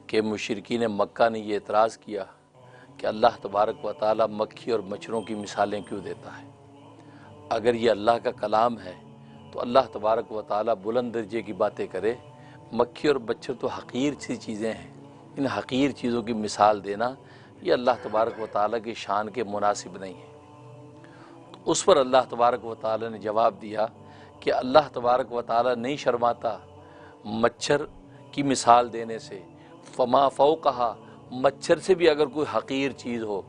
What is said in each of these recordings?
کہ مشرکین مکہ نے یہ اعتراض کیا کہ اللہ تبارک و تعالی مکھی اور مچھروں کی مثالیں کیوں دیتا ہے؟ اگر یہ اللہ کا کلام ہے تو اللہ تبارک و تعالی بلند درجے کی باتیں کرے، مکھی اور مچھر تو حقیر سی چیزیں ہیں، ان حقیر چیزوں کی مثال دینا یہ اللہ تبارک و تعالی کی شان کے مناسب نہیں ہے۔ تو اس پر اللہ تبارک و تعالی نے جواب دیا کہ اللہ تبارک و تعالی نہیں شرماتا مچھر کی مثال دینے سے، فما فوقہا، مچھر سے بھی اگر کوئی حقیر چیز ہو،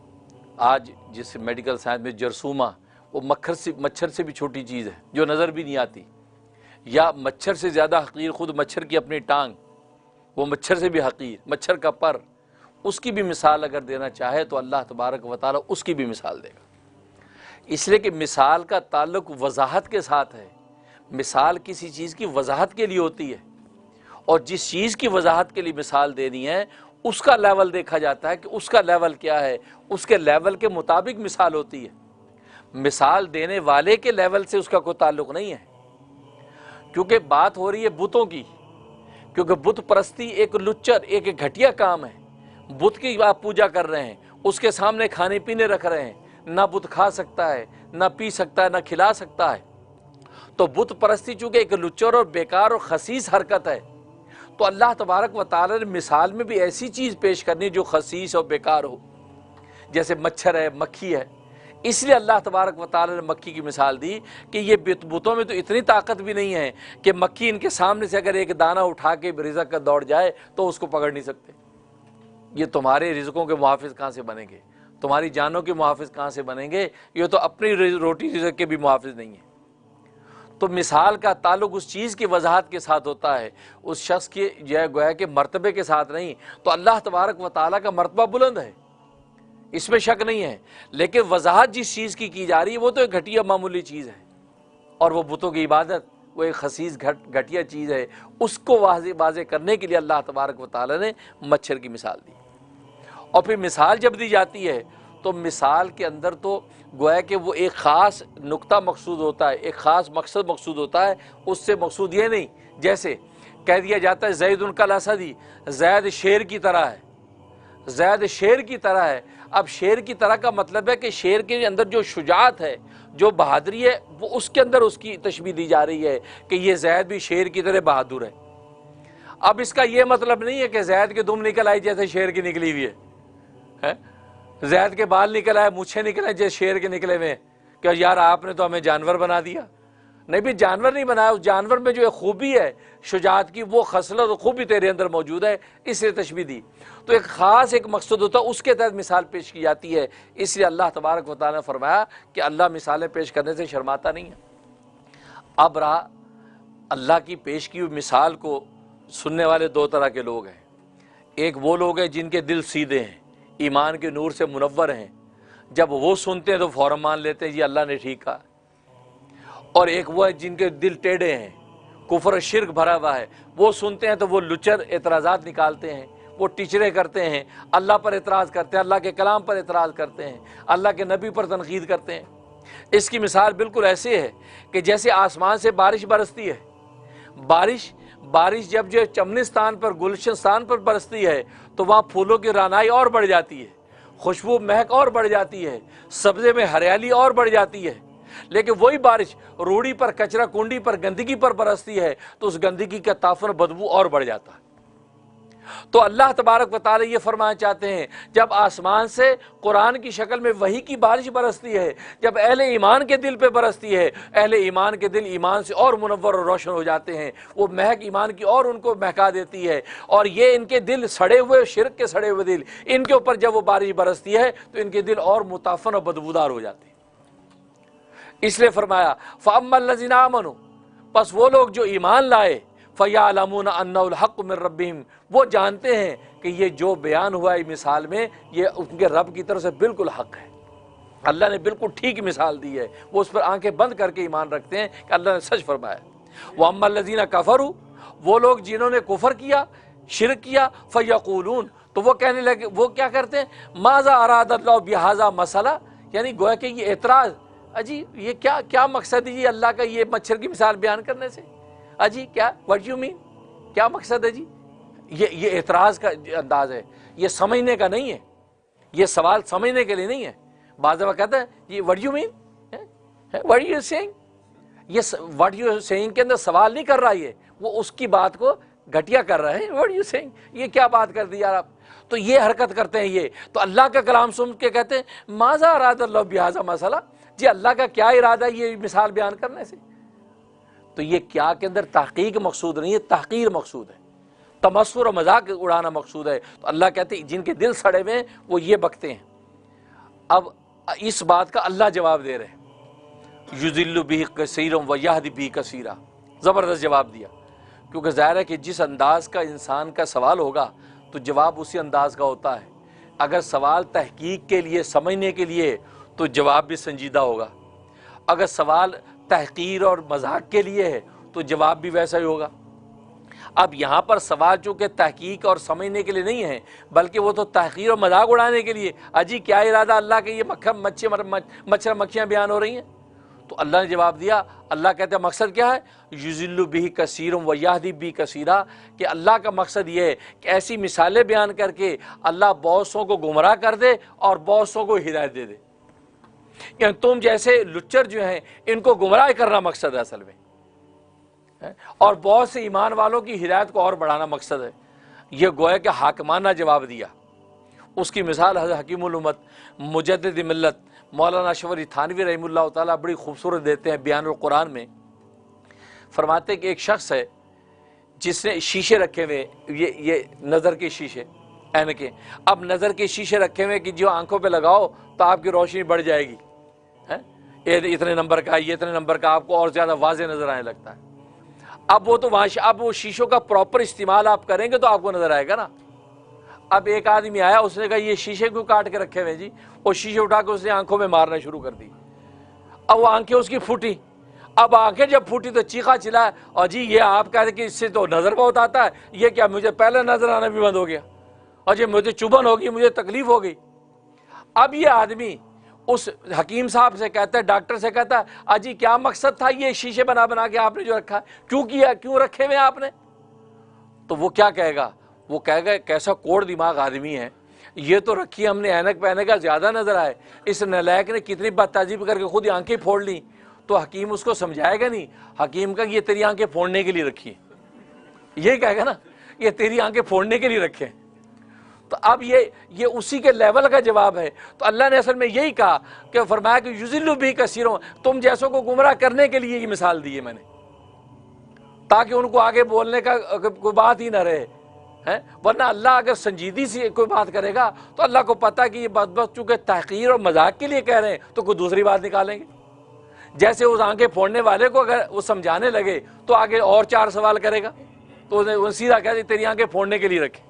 آج جس میڈیکل سائنس میں جرثومہ، وہ مچھر سے بھی چھوٹی چیز ہے جو نظر بھی نہیں آتی، یا مچھر سے زیادہ حقیر خود مچھر کی اپنی ٹانگ، وہ مچھر سے بھی حقیر، مچھر کا پر، اس کی بھی مثال اگر دینا چاہے تو اللہ تبارک و تعالی اس کی بھی مثال دے گا۔ اس لیے کہ مثال کا تعلق وضاحت کے ساتھ ہے، مثال کسی چیز کی وضاحت کے لیے ہوتی ہے، اور جس چیز کی وضاحت کے لیے مثال دینی ہے اس کا لیول دیکھا جاتا ہے کہ اس کا لیول کیا ہے، اس کے لیول کے مطابق مثال ہوتی ہے۔ مثال دینے والے کے لیول سے اس کا کوئی تعلق نہیں ہے، کیونکہ بات ہو رہی ہے بتوں کی، کیونکہ بت پرستی ایک لچر، ایک گھٹیا کام ہے۔ بت کی آپ پوجا کر رہے ہیں، اس کے سامنے کھانے پینے رکھ رہے ہیں، نہ بت کھا سکتا ہے، نہ پی سکتا ہے، نہ کھلا سکتا ہے۔ تو بت پرستی چونکہ ایک لچر اور بیکار اور خسیس حرکت ہے، تو اللہ تبارک و تعالی نے مثال میں بھی ایسی چیز پیش کرنی جو خسیس اور بیکار ہو، جیسے مچھر ہے، مکھی ہے۔ اس لیے اللہ تبارک و تعالی نے مکھی کی مثال دی کہ یہ بتوں میں تو اتنی طاقت بھی نہیں ہے کہ مکھی ان کے سامنے سے اگر ایک دانہ اٹھا کے رزق کا دوڑ جائے تو اس کو پکڑ نہیں سکتے۔ یہ تمہارے رزقوں کے محافظ کہاں سے بنیں گے؟ تمہاری جانوں کے محافظ کہاں سے بنیں گے؟ یہ تو اپنی روٹی رزق کے بھی محافظ نہیں ہیں۔ تو مثال کا تعلق اس چیز کی وضاحت کے ساتھ ہوتا ہے، اس شخص کے گویا کہ مرتبے کے ساتھ نہیں۔ تو اللہ تبارک و تعالیٰ کا مرتبہ بلند ہے، اس میں شک نہیں ہے، لیکن وضاحت جس چیز کی جا رہی ہے وہ تو ایک گھٹیا معمولی چیز ہے، اور وہ بتوں کی عبادت وہ ایک خسیس گھٹیا چیز ہے۔ اس کو واضح کرنے کے لیے اللہ تبارک و تعالیٰ نے مچھر کی مثال دی۔ اور پھر مثال جب دی جاتی ہے تو مثال کے اندر تو گویا کہ وہ ایک خاص نقطہ مقصود ہوتا ہے، ایک خاص مقصد مقصود ہوتا ہے، اس سے مقصود یہ نہیں جیسے کہہ دیا جاتا ہے زید کالاسدی، زید شیر کی طرح ہے، زید شیر کی طرح ہے۔ اب شیر کی طرح کا مطلب ہے کہ شیر کے اندر جو شجاعت ہے، جو بہادری ہے، وہ اس کے اندر اس کی تشبیہ دی جا رہی ہے کہ یہ زید بھی شیر کی طرح بہادر ہے۔ اب اس کا یہ مطلب نہیں ہے کہ زید کے دم نکل آئی جیسے شیر کی نکلی ہوئی ہے، زید کے بال نکل آئے، مونچھیں نکل آئے جیسے شیر کے نکلے ہوئے، کہ یار آپ نے تو ہمیں جانور بنا دیا۔ نہیں بھی جانور نہیں بنایا، اس جانور میں جو ایک خوبی ہے شجاعت کی، وہ خصلت و خوبی تیرے اندر موجود ہے، اس لیے تشبیہ دی۔ تو ایک خاص ایک مقصد ہوتا ہے، اس کے تحت مثال پیش کی جاتی ہے۔ اس لیے اللہ تبارک و تعالیٰ نے فرمایا کہ اللہ مثالیں پیش کرنے سے شرماتا نہیں ہے۔ اب رہا اللہ کی پیش کی ہوئی مثال کو سننے والے دو طرح کے لوگ ہیں۔ ایک وہ لوگ ہیں جن کے دل سیدھے ہیں، ایمان کے نور سے منور ہیں، جب وہ سنتے ہیں تو فوراً مان لیتے ہیں جی اللہ نے ٹھیک کہا۔ اور ایک وہ ہے جن کے دل ٹیڑھے ہیں، کفر و شرک بھرا ہوا ہے، وہ سنتے ہیں تو وہ لچر اعتراضات نکالتے ہیں، وہ ٹیچرے کرتے ہیں، اللہ پر اعتراض کرتے ہیں، اللہ کے کلام پر اعتراض کرتے ہیں، اللہ کے نبی پر تنقید کرتے ہیں۔ اس کی مثال بالکل ایسے ہے کہ جیسے آسمان سے بارش برستی ہے، بارش جب جو چمنستان پر، گلشنستان پر برستی ہے تو وہاں پھولوں کی رعنائی اور بڑھ جاتی ہے، خوشبو مہک اور بڑھ جاتی ہے، سبزے میں ہریالی اور بڑھ جاتی ہے۔ لیکن وہی بارش روڑی پر، کچرا کنڈی پر، گندگی پر برستی ہے تو اس گندگی کا تعفن، بدبو اور بڑھ جاتا ہے۔ تو اللہ تبارک و تعالی یہ فرمانا چاہتے ہیں جب آسمان سے قرآن کی شکل میں وحی کی بارش برستی ہے، جب اہل ایمان کے دل پہ برستی ہے، اہل ایمان کے دل ایمان سے اور منور اور روشن ہو جاتے ہیں، وہ مہک ایمان کی اور ان کو مہکا دیتی ہے۔ اور یہ ان کے دل سڑے ہوئے، شرک کے سڑے ہوئے دل، ان کے اوپر جب وہ بارش برستی ہے تو ان کے دل اور متعفن اور بدبودار ہو جاتے ہیں۔ اس لیے فرمایا فَأَمَّا الَّذِينَ آمَنُوا، پس وہ لوگ جو ایمان لائے، فَيَعْلَمُونَ أَنَّهُ الْحَقُّ مِنْ رَبِّهِمْ، وہ جانتے ہیں کہ یہ جو بیان ہوا ہے مثال میں یہ ان کے رب کی طرف سے بالکل حق ہے، اللہ نے بالکل ٹھیک مثال دی ہے، وہ اس پر آنکھیں بند کر کے ایمان رکھتے ہیں کہ اللہ نے سچ فرمایا۔ وَأَمَّا الَّذِينَ كَفَرُوا، وہ لوگ جنہوں نے کفر کیا، شرک کیا، فَيَقُولُونَ، تو وہ کہنے لگے، وہ کیا کرتے ہیں، ماذا اراد اللہ بہذا مسئلہ، یعنی گویا کہ یہ اعتراض، اجی یہ کیا مقصد ہے جی اللہ کا یہ مچھر کی مثال بیان کرنے سے، اجی کیا، واٹ یو مین، کیا مقصد ہے جی، یہ اعتراض کا انداز ہے، یہ سمجھنے کا نہیں ہے، یہ سوال سمجھنے کے لیے نہیں ہے۔ بعض دفعہ کہتا ہے یہ what you mean, what you saying, یہ وٹ یو سیئنگ کے اندر سوال نہیں کر رہا، یہ وہ اس کی بات کو گھٹیا کر رہا ہے، وٹ یو سیئنگ، یہ کیا بات کر دی یار آپ، تو یہ حرکت کرتے ہیں یہ۔ تو اللہ کا کلام سن کے کہتے ہیں ماذا اراد اللہ بہذا مسئلہ، جی اللہ کا کیا ارادہ ہے یہ مثال بیان کرنے سے؟ تو یہ کیا کے اندر تحقیق مقصود نہیں ہے، تحقیر مقصود ہے، تمسخر و مذاق اڑانا مقصود ہے۔ تو اللہ کہتے ہیں جن کے دل سڑے ہوئے ہیں وہ یہ بکتے ہیں۔ اب اس بات کا اللہ جواب دے رہے ہیں، یضل بہ کثیرا و یہدی بہ کثیرا، زبردست جواب دیا، کیونکہ ظاہر ہے کہ جس انداز کا انسان کا سوال ہوگا تو جواب اسی انداز کا ہوتا ہے۔ اگر سوال تحقیق کے لیے، سمجھنے کے لیے، تو جواب بھی سنجیدہ ہوگا۔ اگر سوال تحقیر اور مذاق کے لیے ہے تو جواب بھی ویسا ہی ہوگا۔ اب یہاں پر سوال چونکہ تحقیق اور سمجھنے کے لیے نہیں ہے، بلکہ وہ تو تحقیر اور مذاق اڑانے کے لیے، اجی کیا ارادہ اللہ کے، یہ مچھر مکھیاں بیان ہو رہی ہیں۔ تو اللہ نے جواب دیا، اللہ کہتے ہیں مقصد کیا ہے، یضل بہ کثیر و یہدی بہ کثیرا، کہ اللہ کا مقصد یہ ہے کہ ایسی مثالیں بیان کر کے اللہ بہت سوں کو گمراہ کر دے اور بہت سوں کو ہدایت دے دے۔ یعنی تم جیسے لچر جو ہیں ان کو گمراہ کرنا مقصد ہے اصل میں، اور بہت سے ایمان والوں کی ہدایت کو اور بڑھانا مقصد ہے۔ یہ گویا کہ حاکمانہ جواب دیا۔ اس کی مثال حضرت حکیم الامت مجدد ملت مولانا اشرف علی تھانوی رحمہ اللہ تعالیٰ بڑی خوبصورت دیتے ہیں بیان القرآن میں۔ فرماتے کہ ایک شخص ہے جس نے شیشے رکھے ہوئے، یہ نظر کے شیشے، اینکیں، اب نظر کے شیشے رکھے ہوئے کہ جو آنکھوں پہ لگاؤ تو آپ کی روشنی بڑھ جائے گی، اتنے نمبر کا، یہ اتنے نمبر کا، آپ کو اور زیادہ واضح نظر آنے لگتا ہے۔ اب وہ تو وہاں، اب وہ شیشوں کا پراپر استعمال آپ کریں گے تو آپ کو نظر آئے گا نا۔ اب ایک آدمی آیا، اس نے کہا یہ شیشے کیوں کاٹ کے رکھے ہوئے جی، اور شیشے اٹھا کے اس نے آنکھوں میں مارنا شروع کر دی۔ اب وہ آنکھیں اس کی پھوٹی، اب آنکھیں جب پھوٹی تو چیخا چلا، اور جی یہ آپ کہتے کہ اس سے تو نظر بہت آتا ہے، یہ کیا مجھے پہلے نظر آنا بھی بند ہو گیا، اور جی مجھے چبھن ہوگی، مجھے تکلیف ہو گئی۔ اب یہ آدمی اس حکیم صاحب سے کہتا ہے، ڈاکٹر سے کہتا ہے اجی کیا مقصد تھا یہ شیشے بنا بنا کے آپ نے جو رکھا ہے، کیوں کیا، کیوں رکھے ہوئے آپ نے؟ تو وہ کیا کہے گا؟ وہ کہے گا کیسا کوڑ دماغ آدمی ہے، یہ تو رکھی ہم نے اینک پہنے کا زیادہ نظر آئے، اس نالائق نے کتنی بد تہذیب کر کے خود ہی آنکھیں پھوڑ لی۔ تو حکیم اس کو سمجھائے گا نہیں، حکیم کا یہ تیری آنکھیں پھوڑنے کے لیے رکھی ہے، یہ کہے گا نا، یہ تیری آنکھیں پھوڑنے کے لیے رکھے۔ تو اب یہ اسی کے لیول کا جواب ہے۔ تو اللہ نے اصل میں یہی کہا کہ فرمایا کہ یضل بہ کثیروں، تم جیسوں کو گمراہ کرنے کے لیے یہ مثال دی ہے میں نے، تاکہ ان کو آگے بولنے کا کوئی بات ہی نہ رہے، ورنہ اللہ اگر سنجیدگی سے کوئی بات کرے گا تو اللہ کو پتہ کہ یہ بدبخت چونکہ تحقیر اور مذاق کے لیے کہہ رہے ہیں تو کوئی دوسری بات نکالیں گے۔ جیسے اس آنکھیں پھوڑنے والے کو اگر وہ سمجھانے لگے تو آگے اور چار سوال کرے گا، تو انہیں سیدھا کہہ دے تیری آنکھیں پھوڑنے کے لیے رکھے۔